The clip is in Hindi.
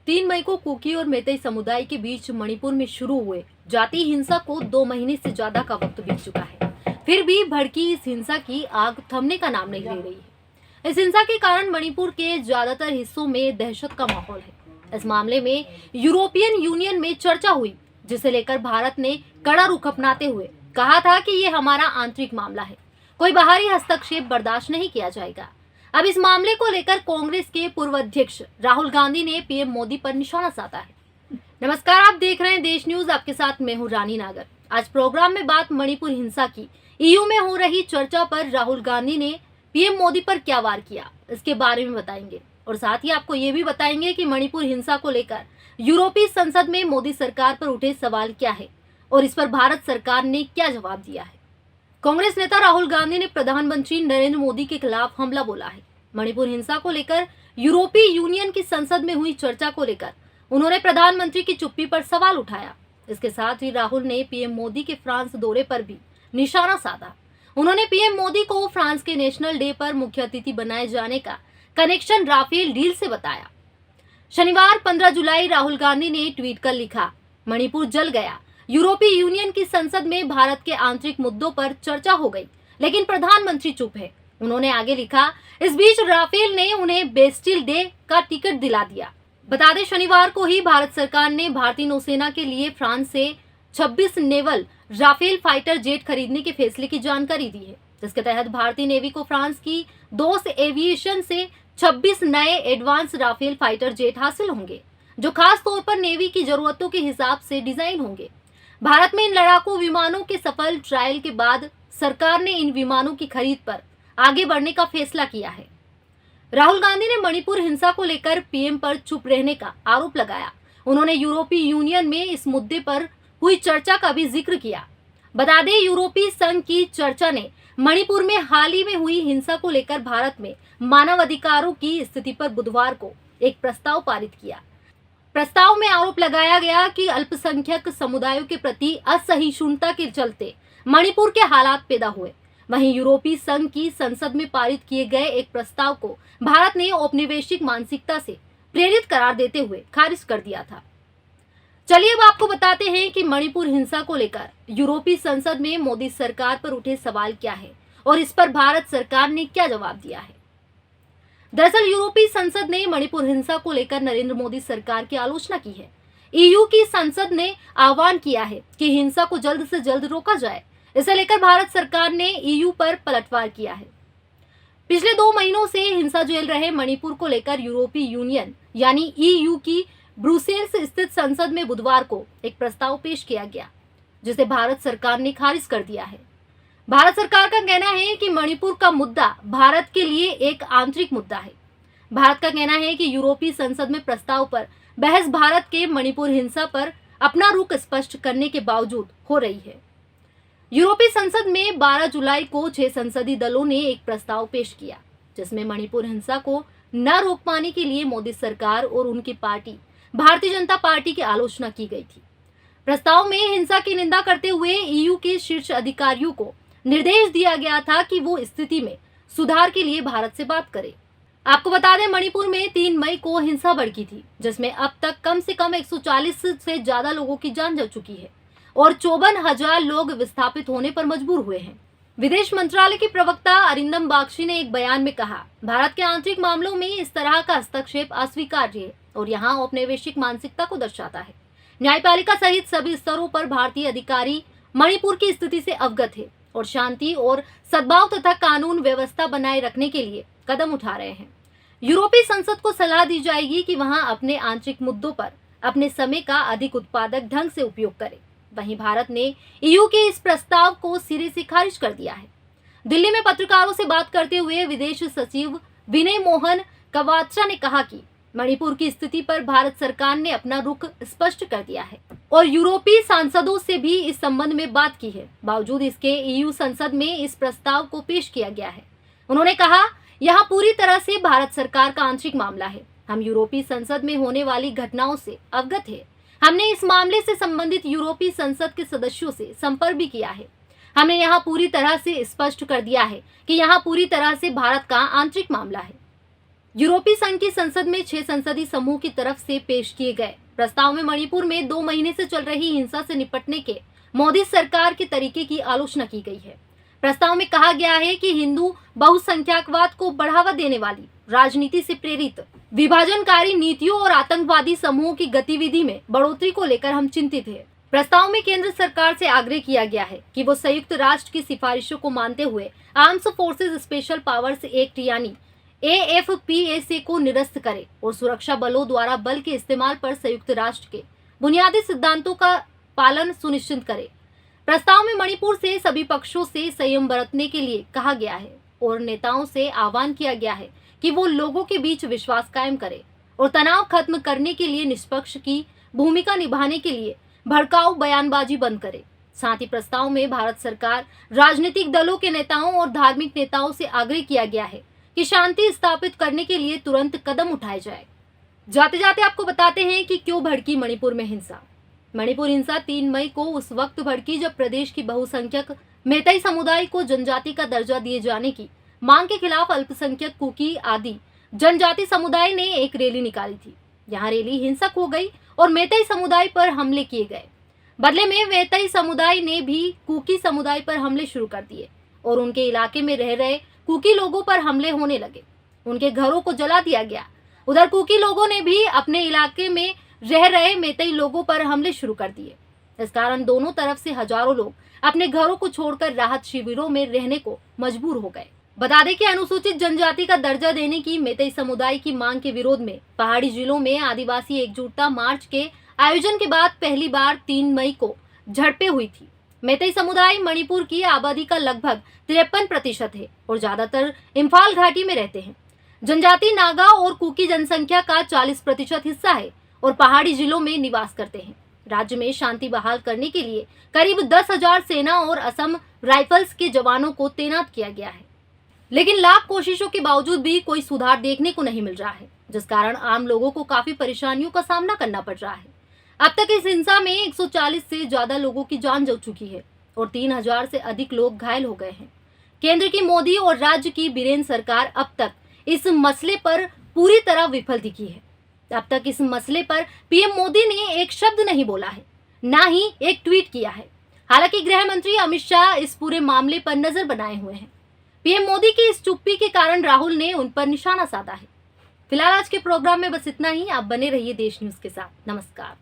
3 मई को कुकी और मेतई समुदाय के बीच मणिपुर में शुरू हुए जातीय हिंसा को 2 महीने से ज्यादा का वक्त बीत चुका है। फिर भी भड़की इस हिंसा की आग थमने का नाम नहीं ले रही है। इस हिंसा के कारण मणिपुर के ज्यादातर हिस्सों में दहशत का माहौल है। इस मामले में यूरोपियन यूनियन में चर्चा हुई, जिसे लेकर भारत ने कड़ा रुख अपनाते हुए कहा था कि ये हमारा आंतरिक मामला है, कोई बाहरी हस्तक्षेप बर्दाश्त नहीं किया जाएगा। अब इस मामले को लेकर कांग्रेस के पूर्व अध्यक्ष राहुल गांधी ने पीएम मोदी पर निशाना साधा है। नमस्कार, आप देख रहे हैं देश न्यूज, आपके साथ मैं हूं रानी नागर। आज प्रोग्राम में बात मणिपुर हिंसा की। ईयू में हो रही चर्चा पर राहुल गांधी ने पीएम मोदी पर क्या वार किया, इसके बारे में बताएंगे और साथ ही आपको ये भी बताएंगे कि मणिपुर हिंसा को लेकर यूरोपीय संसद में मोदी सरकार पर उठे सवाल क्या है और इस पर भारत सरकार ने क्या जवाब दिया है। कांग्रेस नेता राहुल गांधी ने प्रधानमंत्री नरेंद्र मोदी के खिलाफ हमला बोला है। मणिपुर हिंसा को लेकर यूरोपीय यूनियन की संसद में हुई चर्चा को लेकर उन्होंने प्रधानमंत्री की चुप्पी पर सवाल उठाया। इसके साथ ही राहुल ने पीएम मोदी के फ्रांस दौरे पर भी निशाना साधा। उन्होंने पीएम मोदी को फ्रांस के नेशनल डे पर मुख्य अतिथि बनाए जाने का कनेक्शन राफेल डील से बताया। शनिवार 15 जुलाई राहुल गांधी ने ट्वीट कर लिखा, मणिपुर जल गया। यूरोपीय यूनियन की संसद में भारत के आंतरिक मुद्दों पर चर्चा हो गई, लेकिन प्रधानमंत्री चुप है। उन्होंने आगे लिखा, इस बीच राफेल ने उन्हें बेस्टिल डे का टिकट दिला दिया। बता दें, शनिवार को ही भारत सरकार ने भारतीय नौसेना के लिए फ्रांस से 26 नेवल राफेल फाइटर जेट खरीदने के फैसले की जानकारी दी है, जिसके तहत भारतीय नेवी को फ्रांस की दोस्त एविएशन से 26 नए एडवांस राफेल फाइटर जेट हासिल होंगे, जो खास तौर पर नेवी की जरूरतों के हिसाब से डिजाइन होंगे। भारत में इन लड़ाकू विमानों के सफल ट्रायल के बाद सरकार ने इन विमानों की खरीद पर आगे बढ़ने का फैसला किया है। राहुल गांधी ने मणिपुर हिंसा को लेकर पीएम पर चुप रहने का आरोप लगाया। उन्होंने यूरोपीय यूनियन में इस मुद्दे पर हुई चर्चा का भी जिक्र किया। बता दें, यूरोपीय संघ की चर्चा ने मणिपुर में हाल ही में हुई हिंसा को लेकर भारत में मानव अधिकारों की स्थिति पर बुधवार को एक प्रस्ताव पारित किया। प्रस्ताव में आरोप लगाया गया कि अल्पसंख्यक समुदायों के प्रति असहिष्णुता के चलते मणिपुर के हालात पैदा हुए। वहीं यूरोपीय संघ की संसद में पारित किए गए एक प्रस्ताव को भारत ने औपनिवेशिक मानसिकता से प्रेरित करार देते हुए खारिज कर दिया था। चलिए अब आपको बताते हैं कि मणिपुर हिंसा को लेकर यूरोपीय संसद में मोदी सरकार पर उठे सवाल क्या है और इस पर भारत सरकार ने क्या जवाब दिया है। दरअसल यूरोपीय संसद ने मणिपुर हिंसा को लेकर नरेंद्र मोदी सरकार की आलोचना की है। ईयू की संसद ने आह्वान किया है कि हिंसा को जल्द से जल्द रोका जाए। इसे लेकर भारत सरकार ने ईयू पर पलटवार किया है। पिछले 2 महीनों से हिंसा झेल रहे मणिपुर को लेकर यूरोपीय यूनियन यानी ईयू की ब्रुसेल्स स्थित संसद में बुधवार को एक प्रस्ताव पेश किया गया, जिसे भारत सरकार ने खारिज कर दिया है। भारत सरकार का कहना है कि मणिपुर का मुद्दा भारत के लिए एक आंतरिक मुद्दा है। भारत का कहना है कि यूरोपीय संसद में प्रस्ताव पर बहस भारत के मणिपुर हिंसा पर अपना रुख स्पष्ट करने के बावजूद हो रही है। यूरोपीय संसद में 12 जुलाई को 6 संसदीय दलों ने एक प्रस्ताव पेश किया, जिसमें मणिपुर हिंसा को न रोक पाने के लिए मोदी सरकार और उनकी पार्टी भारतीय जनता पार्टी की आलोचना की गई थी। प्रस्ताव में हिंसा की निंदा करते हुए ईयू के शीर्ष अधिकारियों को निर्देश दिया गया था कि वो स्थिति में सुधार के लिए भारत से बात करें। आपको बता दें, मणिपुर में 3 मई को हिंसा भड़की थी, जिसमें अब तक कम से कम 140 से ज्यादा लोगों की जान जा चुकी है और 54,000 लोग विस्थापित होने पर मजबूर हुए हैं। विदेश मंत्रालय की प्रवक्ता अरिंदम बागची ने एक बयान में कहा, भारत के आंतरिक मामलों में इस तरह का हस्तक्षेप अस्वीकार्य है और यहाँ औपनिवेशिक मानसिकता को दर्शाता है। न्यायपालिका सहित सभी स्तरों पर भारतीय अधिकारी मणिपुर की स्थिति से अवगत है और शांति और सद्भाव तथा कानून व्यवस्था बनाए रखने के लिए कदम उठा रहे हैं। यूरोपीय संसद को सलाह दी जाएगी कि वहां अपने आंतरिक मुद्दों पर अपने समय का अधिक उत्पादक ढंग से उपयोग करे। वहीं भारत ने ईयू के इस प्रस्ताव को सिरे से खारिज कर दिया है। दिल्ली में पत्रकारों से बात करते हुए विदेश सचिव विनय मोहन कवात्रा ने कहा कि मणिपुर की स्थिति पर भारत सरकार ने अपना रुख स्पष्ट कर दिया है और यूरोपीय सांसदों से भी इस संबंध में बात की है। बावजूद इसके ईयू संसद में इस प्रस्ताव को पेश किया गया है। उन्होंने कहा, यह पूरी तरह से भारत सरकार का आंतरिक मामला है। हम यूरोपीय संसद में होने वाली घटनाओं से अवगत है। हमने इस मामले से संबंधित यूरोपीय संसद के सदस्यों से संपर्क भी किया है। हमने यहाँ पूरी तरह से स्पष्ट कर दिया है कि यहाँ पूरी तरह से भारत का आंतरिक मामला है। यूरोपीय संघ की संसद में 6 संसदीय समूह की तरफ से पेश किए गए प्रस्ताव में मणिपुर में 2 महीने से चल रही हिंसा से निपटने के मोदी सरकार के तरीके की आलोचना की गई है। प्रस्ताव में कहा गया है कि हिंदू बहुसंख्यकवाद को बढ़ावा देने वाली राजनीति से प्रेरित विभाजनकारी नीतियों और आतंकवादी समूहों की गतिविधि में बढ़ोतरी को लेकर हम चिंतित हैं। प्रस्ताव में केंद्र सरकार से आग्रह किया गया है कि वो संयुक्त राष्ट्र की सिफारिशों को मानते हुए arms forces special powers act यानी AFPSA को निरस्त करे और सुरक्षा बलों द्वारा बल के इस्तेमाल पर संयुक्त राष्ट्र के बुनियादी सिद्धांतों का पालन सुनिश्चित करे। प्रस्ताव में मणिपुर से सभी पक्षों से संयम बरतने के लिए कहा गया है और नेताओं से आह्वान किया गया है कि वो लोगों के बीच विश्वास कायम करे और तनाव खत्म करने के लिए निष्पक्ष की भूमिका निभाने के लिए भड़काऊ बयानबाजी बंद करे। साथ ही प्रस्ताव में भारत सरकार, राजनीतिक दलों के नेताओं और धार्मिक नेताओं से आग्रह किया गया है कि शांति स्थापित करने के लिए तुरंत कदम उठाए जाए। जाते जाते आपको बताते हैं कि क्यों भड़की मणिपुर में हिंसा। मणिपुर हिंसा 3 मई को उस वक्त भड़की जब प्रदेश की बहुसंख्यक मैतेई समुदाय को जनजाति का दर्जा दिए जाने की मांग के खिलाफ अल्पसंख्यक कुकी आदि जनजाति समुदाय ने एक रैली निकाली थी। यहाँ रैली हिंसक हो गई और मैतेई समुदाय पर हमले किए गए। बदले में मैतेई समुदाय ने भी कुकी समुदाय पर हमले शुरू कर दिए और उनके इलाके में रह रहे कुकी लोगों पर हमले होने लगे। उनके घरों को जला दिया गया। उधर कुकी लोगों ने भी अपने इलाके में रह रहे मैतेई लोगों पर हमले शुरू कर दिए। इस कारण दोनों तरफ से हजारों लोग अपने घरों को छोड़कर राहत शिविरों में रहने को मजबूर हो गए। बता दें कि अनुसूचित जनजाति का दर्जा देने की मैतेई समुदाय की मांग के विरोध में पहाड़ी जिलों में आदिवासी एकजुटता मार्च के आयोजन के बाद पहली बार 3 मई को झड़पें हुई थी। मैतेई समुदाय मणिपुर की आबादी का लगभग 53% है और ज्यादातर इम्फाल घाटी में रहते हैं। जनजाति नागा और कुकी जनसंख्या का 40% हिस्सा है और पहाड़ी जिलों में निवास करते हैं। राज्य में शांति बहाल करने के लिए करीब 10,000 सेना और असम राइफल्स के जवानों को तैनात किया गया है, लेकिन लाख कोशिशों के बावजूद भी कोई सुधार देखने को नहीं मिल रहा है, जिस कारण आम लोगों को काफी परेशानियों का सामना करना पड़ रहा है। अब तक इस हिंसा में 140 से ज्यादा लोगों की जान जा चुकी है और 3,000 से अधिक लोग घायल हो गए हैं। केंद्र की मोदी और राज्य की बीरेन सरकार अब तक इस मसले पर पूरी तरह विफल दिखी है। अब तक इस मसले पर पीएम मोदी ने एक शब्द नहीं बोला है, ना ही एक ट्वीट किया है। हालांकि गृह मंत्री अमित शाह इस पूरे मामले पर नजर बनाए हुए हैं। पीएम मोदी की इस चुप्पी के कारण राहुल ने उन पर निशाना साधा है। फिलहाल आज के प्रोग्राम में बस इतना ही। आप बने रहिए देश न्यूज के साथ। नमस्कार।